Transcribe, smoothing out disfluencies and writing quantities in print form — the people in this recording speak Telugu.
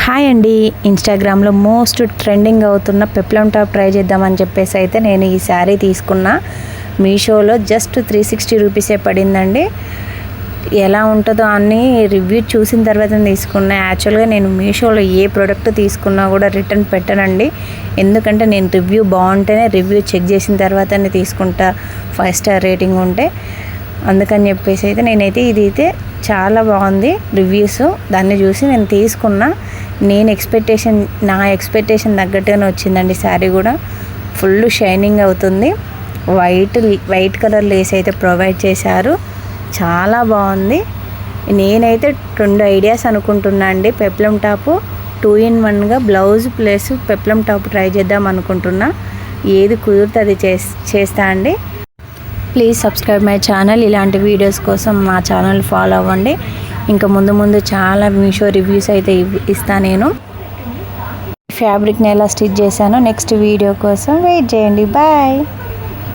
హాయ్ అండి, ఇన్స్టాగ్రామ్లో మోస్ట్ ట్రెండింగ్ అవుతున్న పెప్లం టాప్ ట్రై చేద్దామని చెప్పేసి అయితే నేను ఈ శారీ తీసుకున్నా. మీషోలో జస్ట్ 360 రూపీసే పడిందండి. ఎలా ఉంటుందో అని రివ్యూ చూసిన తర్వాత తీసుకున్నా. యాక్చువల్గా నేను మీషోలో ఏ ప్రోడక్ట్ తీసుకున్నా కూడా రిటర్న్ పెట్టనండి. ఎందుకంటే నేను రివ్యూ బాగుంటేనే రివ్యూ చెక్ చేసిన తర్వాతనే తీసుకుంటా, 5 స్టార్ రేటింగ్ ఉంటే. అందుకని చెప్పేసి అయితే నేనైతే ఇది అయితే చాలా బాగుంది రివ్యూస్, దాన్ని చూసి నేను తీసుకున్నా. నా ఎక్స్పెక్టేషన్ తగ్గట్టుగానే వచ్చిందండి. శారీ కూడా ఫుల్ షైనింగ్ అవుతుంది. వైట్ కలర్ లేస్ అయితే ప్రొవైడ్ చేశారు, చాలా బాగుంది. నేనైతే 2 ఐడియాస్ అనుకుంటున్నా అండి. పెప్లం టాప్ 2-in-1గా blouse plus peplum top try చేద్దాం అనుకుంటున్నా. ఏది కుదిరితే అది చేస్తా అండి. Please subscribe my channel. ఇలాంటి వీడియోస్ కోసం మా ఛానల్ ఫాలో అవ్వండి. ఇంకా ముందు చాలా మీషో రివ్యూస్ అయితే ఇస్తాను నేను. ఫ్యాబ్రిక్ని ఎలా స్టిచ్ చేశానో నెక్స్ట్ వీడియో కోసం వెయిట్ చేయండి. బాయ్.